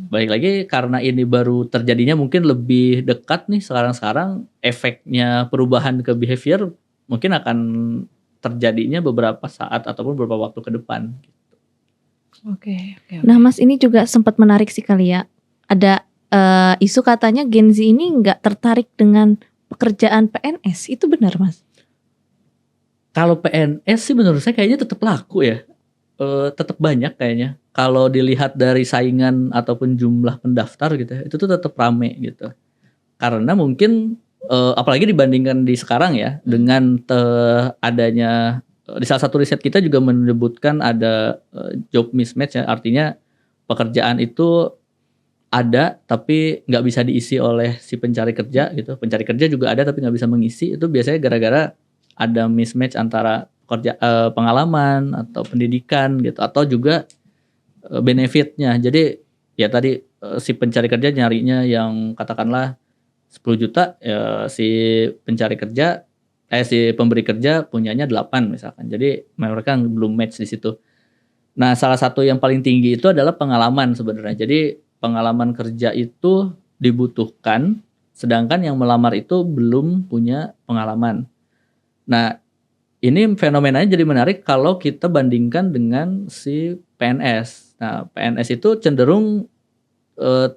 Balik lagi karena ini baru terjadinya mungkin lebih dekat nih sekarang efeknya perubahan ke behavior mungkin akan terjadinya beberapa saat ataupun beberapa waktu ke depan. Gitu. Oke. Nah Mas, ini juga sempat menarik sih kali ya. Ada isu katanya Gen Z ini nggak tertarik dengan pekerjaan PNS, itu benar Mas? Kalau PNS sih menurut saya kayaknya tetap laku ya. Tetap banyak kayaknya. Kalau dilihat dari saingan ataupun jumlah pendaftar gitu ya, itu tuh tetap rame gitu. Karena mungkin apalagi dibandingkan di sekarang ya, dengan adanya di salah satu riset kita juga menyebutkan ada job mismatch ya, artinya pekerjaan itu ada tapi nggak bisa diisi oleh si pencari kerja gitu. Pencari kerja juga ada tapi nggak bisa mengisi, itu biasanya gara-gara ada mismatch antara pengalaman atau pendidikan gitu, atau juga benefitnya. Jadi ya tadi si pencari kerja nyarinya yang katakanlah 10 juta ya, si pemberi kerja punyanya 8 misalkan. Jadi mereka belum match di situ. Nah, salah satu yang paling tinggi itu adalah pengalaman sebenarnya. Jadi pengalaman kerja itu dibutuhkan, sedangkan yang melamar itu belum punya pengalaman. Nah, ini fenomenanya jadi menarik kalau kita bandingkan dengan si PNS. Nah, PNS itu cenderung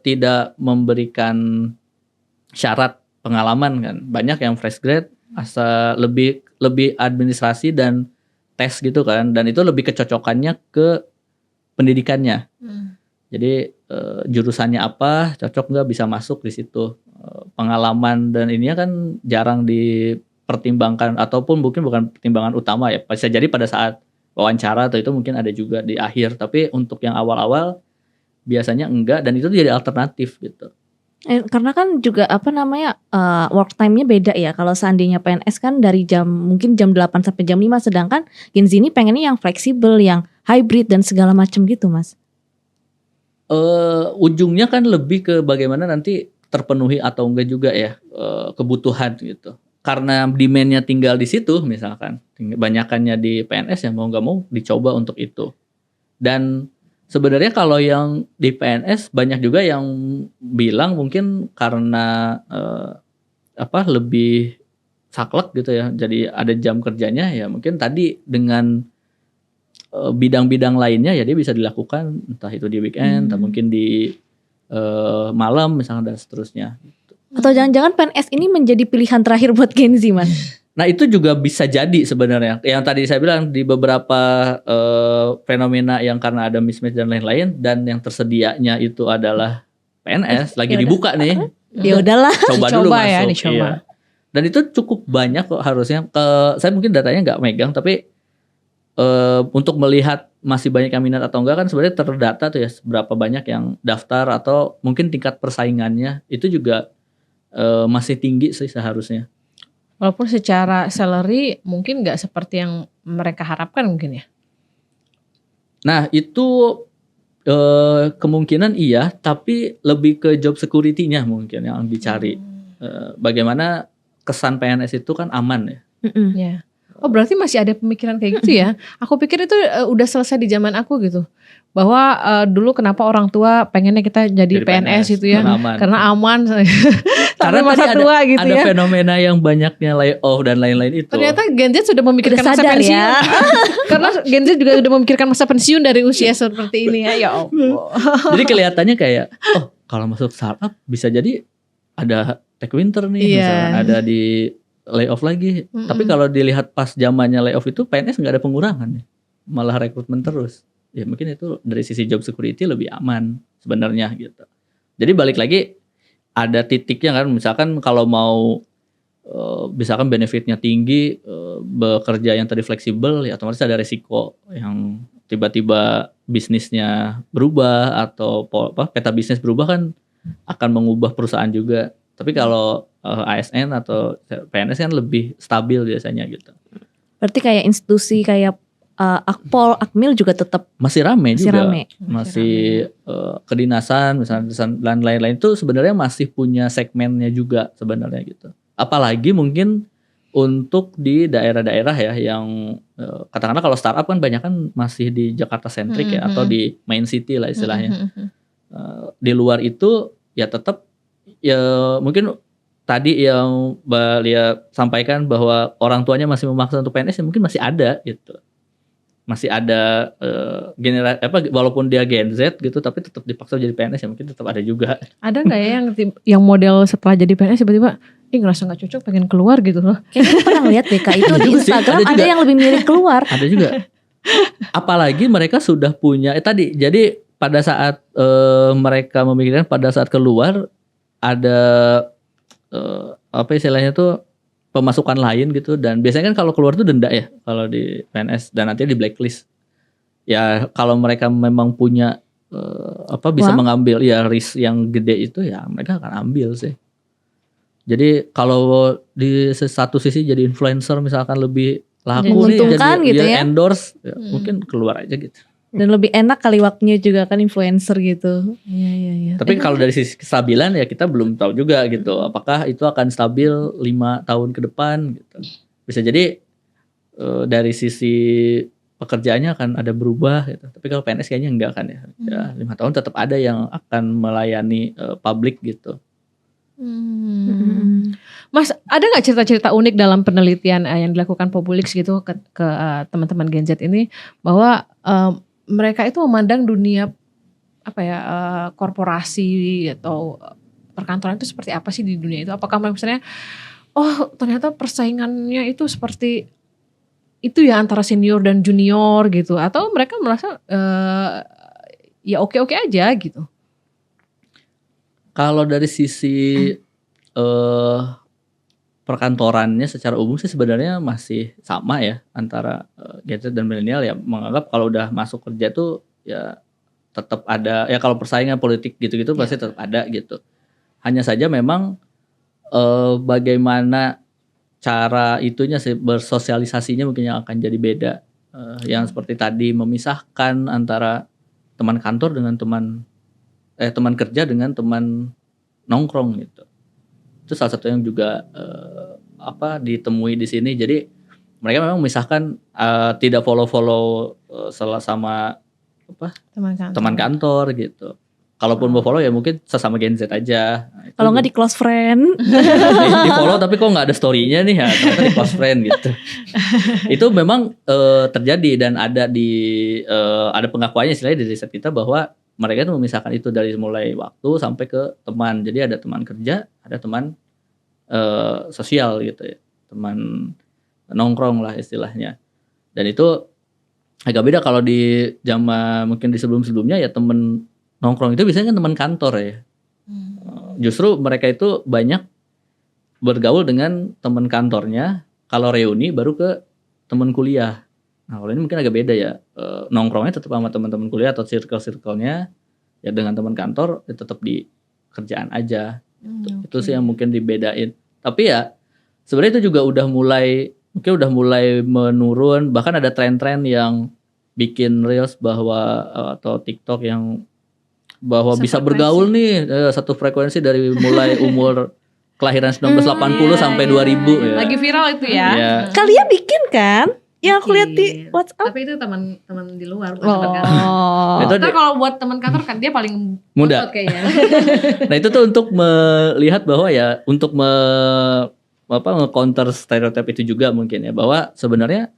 tidak memberikan syarat pengalaman kan. Banyak yang fresh grade, asal lebih administrasi dan tes gitu kan. Dan itu lebih kecocokannya ke pendidikannya. Jadi jurusannya apa, cocok nggak bisa masuk di situ. Pengalaman dan ininya kan jarang dipertimbangkan, ataupun mungkin bukan pertimbangan utama ya. Bisa jadi pada saat wawancara atau itu mungkin ada juga di akhir. Tapi untuk yang awal-awal biasanya enggak, dan itu jadi alternatif gitu. Karena kan juga work time-nya beda ya. Kalau seandainya PNS kan dari mungkin jam 8 sampai jam 5, sedangkan Gen Z ini pengennya yang fleksibel, yang hybrid dan segala macam gitu Mas. Ujungnya kan lebih ke bagaimana nanti terpenuhi atau enggak juga ya kebutuhan gitu. Karena demand-nya tinggal di situ misalkan, banyakannya di PNS ya mau nggak mau dicoba untuk itu. Dan sebenarnya kalau yang di PNS banyak juga yang bilang mungkin karena lebih saklek gitu ya. Jadi ada jam kerjanya ya, mungkin tadi dengan bidang-bidang lainnya ya dia bisa dilakukan, entah itu di weekend, entah mungkin di malam misalnya dan seterusnya. Atau jangan-jangan PNS ini menjadi pilihan terakhir buat Gen Z Mas? Nah itu juga bisa jadi sebenarnya. Yang tadi saya bilang di beberapa fenomena yang karena ada mismatch dan lain-lain, dan yang tersedianya itu adalah PNS lagi dibuka nih. Ya udahlah. Coba dulu masuk. Ya, dicoba. Iya. Dan itu cukup banyak kok harusnya. Saya mungkin datanya nggak megang, tapi untuk melihat masih banyak yang minat atau enggak kan sebenarnya terdata tuh ya, berapa banyak yang daftar atau mungkin tingkat persaingannya itu juga masih tinggi sih seharusnya. Walaupun secara salary mungkin nggak seperti yang mereka harapkan mungkin ya. Nah itu kemungkinan iya, tapi lebih ke job security-nya mungkin yang dicari. Bagaimana kesan PNS itu kan aman ya. Ya. Oh berarti masih ada pemikiran kayak gitu ya. Aku pikir itu udah selesai di zaman aku gitu. Bahwa dulu kenapa orang tua pengennya kita jadi PNS itu ya. Karena aman. Karena masa tadi tua gitu ada ya. fenomena yang banyaknya layoff dan lain-lain itu. Ternyata Gen Z sudah memikirkan Udah masa sadar pensiun. ya. Karena Gen Z juga sudah memikirkan masa pensiun dari usia seperti ini ya. Ya Allah. Jadi kelihatannya kayak kalau masuk startup bisa jadi ada tech winter nih, misalnya ada di layoff lagi. Tapi kalau dilihat pas zamannya layoff itu PNS nggak ada pengurangan nih. Malah rekrutmen terus. Ya mungkin itu dari sisi job security lebih aman sebenarnya gitu. Jadi balik lagi ada titiknya kan, misalkan kalau mau misalkan benefitnya tinggi, bekerja yang tadi fleksibel, ya otomatis ada resiko yang tiba-tiba bisnisnya berubah atau peta bisnis berubah kan akan mengubah perusahaan juga. Tapi kalau ASN atau PNS kan lebih stabil biasanya gitu. Berarti kayak institusi kayak Akpol, Akmil juga tetap masih rame masih juga. rame. Masih kedinasan misalnya dan lain-lain itu sebenarnya masih punya segmennya juga sebenarnya gitu. Apalagi mungkin untuk di daerah-daerah ya yang katakanlah kalau startup kan banyak kan masih di Jakarta sentrik ya atau di main city lah istilahnya. Di luar itu ya tetap ya mungkin tadi yang Mbak Lia sampaikan bahwa orang tuanya masih memaksa untuk PNS ya mungkin masih ada gitu. Masih ada generasi walaupun dia Gen Z gitu tapi tetap dipaksa jadi PNS ya mungkin tetap ada juga. Ada nggak ya yang model setelah jadi PNS tiba-tiba ngerasa nggak cocok pengen keluar gitu loh. Kayaknya pernah lihat deh Kak itu di Instagram ada yang lebih mirip keluar. Ada juga. Apalagi mereka sudah punya tadi jadi pada saat mereka memikirkan pada saat keluar ada apa istilahnya tuh pemasukan lain gitu dan biasanya kan kalau keluar tuh denda ya kalau di PNS dan nanti di blacklist ya kalau mereka memang punya bisa mengambil ya risk yang gede itu ya mereka akan ambil sih. Jadi kalau di satu sisi jadi influencer misalkan lebih laku nih jadi gitu ya. Endorse ya, mungkin keluar aja gitu. Dan lebih enak kali waktunya juga kan influencer gitu. Iya. Tapi kalau dari sisi kestabilan ya kita belum tahu juga gitu. Apakah itu akan stabil 5 tahun ke depan gitu. Bisa jadi dari sisi pekerjaannya akan ada berubah gitu. Tapi kalau PNS kayaknya enggak kan ya. Ya 5 tahun tetap ada yang akan melayani publik gitu. Mas, ada nggak cerita-cerita unik dalam penelitian yang dilakukan Populix gitu ke teman-teman Gen Z ini bahwa mereka itu memandang dunia korporasi atau perkantoran itu seperti apa sih di dunia itu? Apakah misalnya ternyata persaingannya itu seperti itu ya antara senior dan junior gitu atau mereka merasa ya oke-oke aja gitu? Kalau dari sisi perkantorannya secara umum sih sebenarnya masih sama ya antara Gen Z dan milenial ya menganggap kalau udah masuk kerja tuh ya tetap ada ya kalau persaingan politik gitu-gitu pasti tetap ada gitu. Hanya saja memang bagaimana cara itunya sih bersosialisasinya mungkin yang akan jadi beda. Yang seperti tadi memisahkan antara teman kantor dengan teman kerja dengan teman nongkrong gitu. Itu salah satu yang juga ditemui di sini. Jadi mereka memang memisahkan tidak follow sama teman kantor gitu. Kalaupun mau follow ya mungkin sesama Gen Z aja. Kalau nggak di close friend. Di follow tapi kok nggak ada story-nya nih ya ternyata di close friend gitu. Itu memang terjadi dan ada ada pengakuannya istilahnya dari riset kita bahwa mereka itu memisahkan itu dari mulai waktu sampai ke teman. Jadi ada teman kerja, ada teman sosial gitu ya, teman nongkrong lah istilahnya. Dan itu agak beda kalau di zaman mungkin di sebelum-sebelumnya ya teman nongkrong itu biasanya kan teman kantor ya. Justru mereka itu banyak bergaul dengan teman kantornya. Kalau reuni baru ke teman kuliah. Nah kalau ini mungkin agak beda ya, nongkrongnya tetap sama teman-teman kuliah atau circle-nya ya dengan teman kantor ya tetap di kerjaan aja. Itu sih yang mungkin dibedain. Tapi ya sebenarnya itu juga mungkin udah mulai menurun, bahkan ada tren-tren yang bikin reels atau TikTok yang bahwa bisa bergaul nih satu frekuensi dari mulai umur kelahiran 1980 sampai 2000 ya. Lagi viral itu ya. Iya. Kalian bikin kan? Yang aku lihat di WhatsApp. Tapi itu teman di luar bukan Oh. teman kantor. Itu Nah, kalau buat teman kantor kan dia paling Muda. otot kayaknya. Nah itu tuh untuk melihat bahwa ya untuk nge-counter stereotip itu juga mungkin ya, bahwa sebenarnya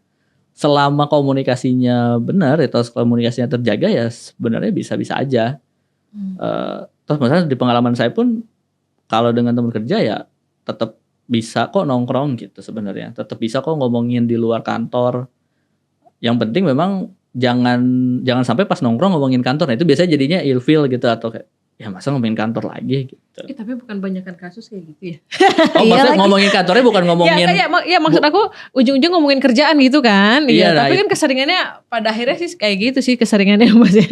selama komunikasinya benar atau komunikasinya terjaga ya sebenarnya bisa-bisa aja. Terus misalnya di pengalaman saya pun kalau dengan teman kerja ya tetap bisa kok nongkrong gitu sebenarnya, tetap bisa kok ngomongin di luar kantor. Yang penting memang jangan sampai pas nongkrong ngomongin kantor. Nah itu biasanya jadinya ilfeel gitu atau kayak ya masa ngomongin kantor lagi gitu. Tapi bukan banyakan kasus kayak gitu ya. Oh Iya maksudnya lagi. ngomongin kantornya bukan ngomongin. Ya maksud aku ujung-ujung ngomongin kerjaan gitu kan. Iya, Iya, nah, tapi kan keseringannya pada akhirnya sih kayak gitu sih keseringannya Mas ya.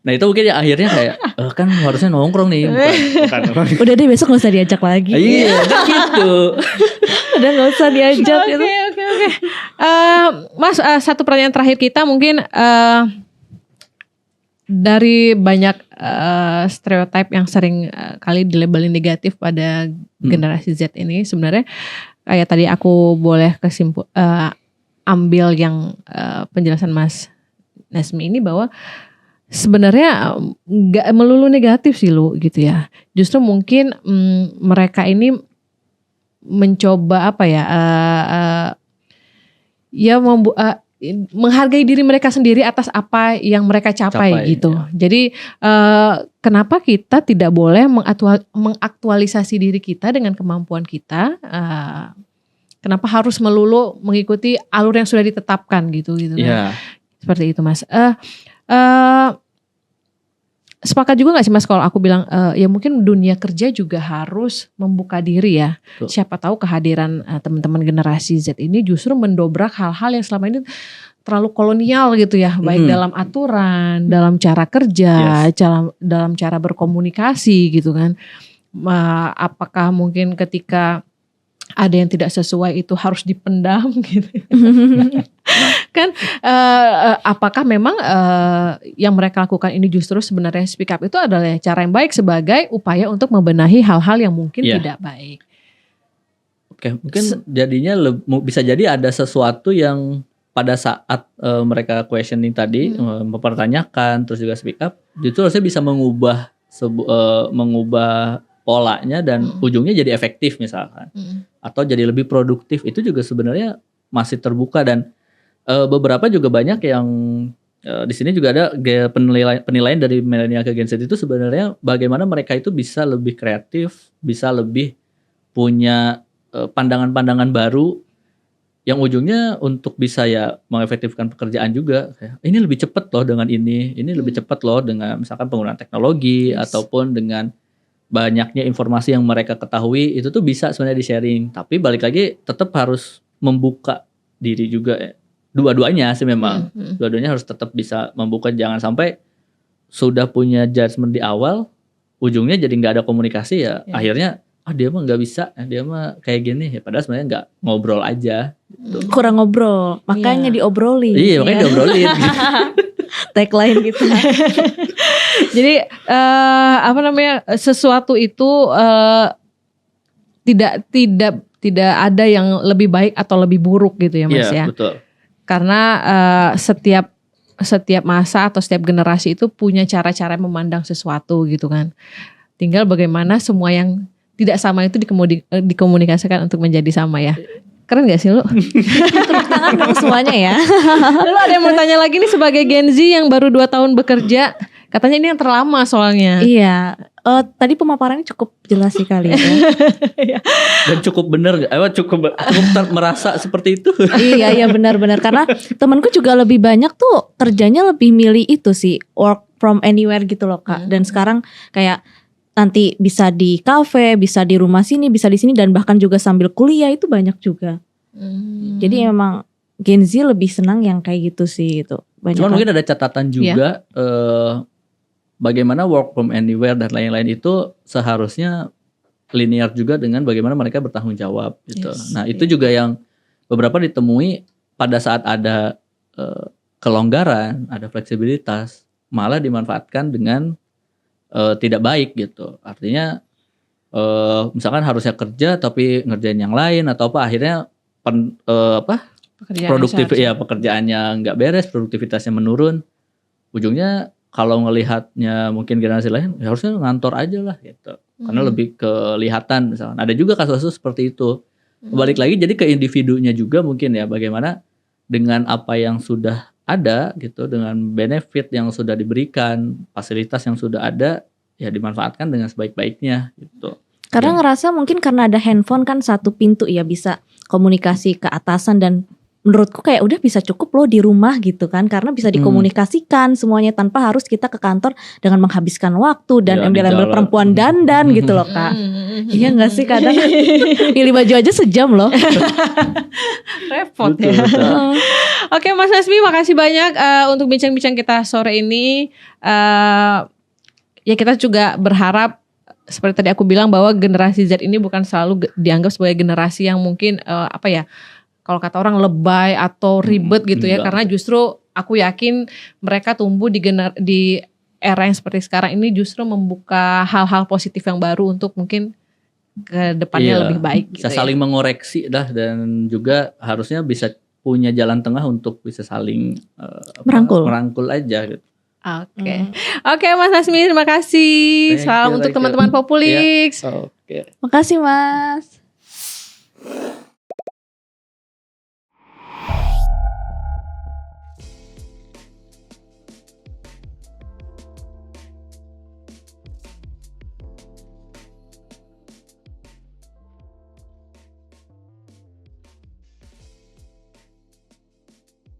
Nah itu mungkin ya akhirnya kayak kan harusnya nongkrong nih bukan. Udah deh besok gak usah diajak lagi. Iya kan gitu. Udah gak usah diajak gitu. Oke. Mas, satu pertanyaan terakhir kita mungkin dari banyak stereotip yang sering kali dilabelin negatif pada generasi Z ini, sebenarnya kayak tadi aku boleh ambil yang penjelasan Mas Nesmi ini bahwa sebenarnya nggak melulu negatif sih lu gitu ya. Justru mungkin mereka ini mencoba apa ya? Menghargai diri mereka sendiri atas apa yang mereka capai gitu. Ya. Jadi kenapa kita tidak boleh mengaktualisasi diri kita dengan kemampuan kita? Kenapa harus melulu mengikuti alur yang sudah ditetapkan gitu kan? Iya. Seperti itu Mas. Sepakat juga gak sih Mas kalau aku bilang ya mungkin dunia kerja juga harus membuka diri ya. Betul. Siapa tahu kehadiran teman-teman generasi Z ini justru mendobrak hal-hal yang selama ini terlalu kolonial gitu ya. Baik dalam aturan, dalam cara kerja, dalam cara berkomunikasi gitu kan. Apakah mungkin ketika ada yang tidak sesuai itu harus dipendam gitu. Kan apakah memang yang mereka lakukan ini justru sebenarnya speak up itu adalah cara yang baik sebagai upaya untuk membenahi hal-hal yang mungkin tidak baik. Oke, mungkin jadinya bisa jadi ada sesuatu yang pada saat mereka questioning tadi mempertanyakan terus juga speak up, justru harusnya bisa mengubah polanya dan ujungnya jadi efektif misalkan. Atau jadi lebih produktif, itu juga sebenarnya masih terbuka. Dan beberapa juga banyak yang di sini juga ada penilaian dari milenial ke Gen Z itu sebenarnya bagaimana mereka itu bisa lebih kreatif, bisa lebih punya pandangan-pandangan baru yang ujungnya untuk bisa ya mengefektifkan pekerjaan juga. Ini lebih cepat loh dengan ini lebih cepat loh dengan misalkan penggunaan teknologi ataupun dengan banyaknya informasi yang mereka ketahui, itu tuh bisa sebenarnya di-sharing. Tapi balik lagi tetap harus membuka diri juga ya. Dua-duanya sih memang. Dua-duanya harus tetap bisa membuka, jangan sampai sudah punya judgement di awal, ujungnya jadi nggak ada komunikasi ya. Akhirnya dia mah nggak bisa, dia mah kayak gini ya. Padahal sebenarnya nggak ngobrol aja. Gitu. Kurang ngobrol, makanya diobrolin. Iya, makanya diobrolin. Tagline gitu. Jadi sesuatu itu tidak ada yang lebih baik atau lebih buruk gitu ya Mas ya. Betul. Karena setiap masa atau setiap generasi itu punya cara-cara memandang sesuatu gitu kan. Tinggal bagaimana semua yang tidak sama itu dikomunikasikan untuk menjadi sama ya. Keren gak sih lu? Tepuk tangan dong semuanya ya. Lalu ada yang mau tanya lagi nih sebagai Gen Z yang baru 2 tahun bekerja. Katanya ini yang terlama soalnya. Iya. Tadi pemaparannya cukup jelas sih kali ya. Dan cukup bener gak? Cukup merasa seperti itu. Iya benar-benar. Karena temanku juga lebih banyak tuh kerjanya lebih milih itu sih. Work from anywhere gitu loh Kak. Dan sekarang kayak nanti bisa di kafe, bisa di rumah sini, bisa di sini, dan bahkan juga sambil kuliah itu banyak juga. Jadi memang Gen Z lebih senang yang kayak gitu sih itu. Cuman mungkin ada catatan juga bagaimana work from anywhere dan lain-lain itu seharusnya linear juga dengan bagaimana mereka bertanggung jawab gitu. Yes, Nah itu juga yang beberapa ditemui pada saat ada kelonggaran, ada fleksibilitas, malah dimanfaatkan dengan tidak baik gitu. Artinya misalkan harusnya kerja tapi ngerjain yang lain atau apa, akhirnya pekerjaannya nggak beres, produktivitasnya menurun. Ujungnya kalau ngelihatnya mungkin generasi lain ya harusnya ngantor aja lah gitu. Karena lebih kelihatan misalkan. Ada juga kasus-kasus seperti itu. Balik lagi jadi ke individunya juga mungkin ya, bagaimana dengan apa yang sudah ada gitu, dengan benefit yang sudah diberikan, fasilitas yang sudah ada, ya dimanfaatkan dengan sebaik-baiknya gitu. Karena ngerasa mungkin karena ada handphone kan satu pintu ya, bisa komunikasi ke atasan, dan menurutku kayak udah bisa cukup loh di rumah gitu kan, karena bisa dikomunikasikan semuanya tanpa harus kita ke kantor dengan menghabiskan waktu dan embel-embel perempuan dandan gitu loh Kak. Iya gak sih, kadang pilih baju aja sejam loh. Repot ya. Oke Mas Nasmi, makasih banyak untuk bincang-bincang kita sore ini. Ya kita juga berharap seperti tadi aku bilang bahwa generasi Z ini bukan selalu dianggap sebagai generasi yang mungkin kalau kata orang lebay atau ribet gitu ya, karena justru aku yakin mereka tumbuh di era yang seperti sekarang ini justru membuka hal-hal positif yang baru untuk mungkin ke depannya lebih baik gitu. Bisa saling mengoreksi dan juga harusnya bisa punya jalan tengah untuk bisa saling merangkul aja gitu. Oke Mas Nasmi, terima kasih. Salam untuk teman-teman Populix. Oke. Makasih Mas.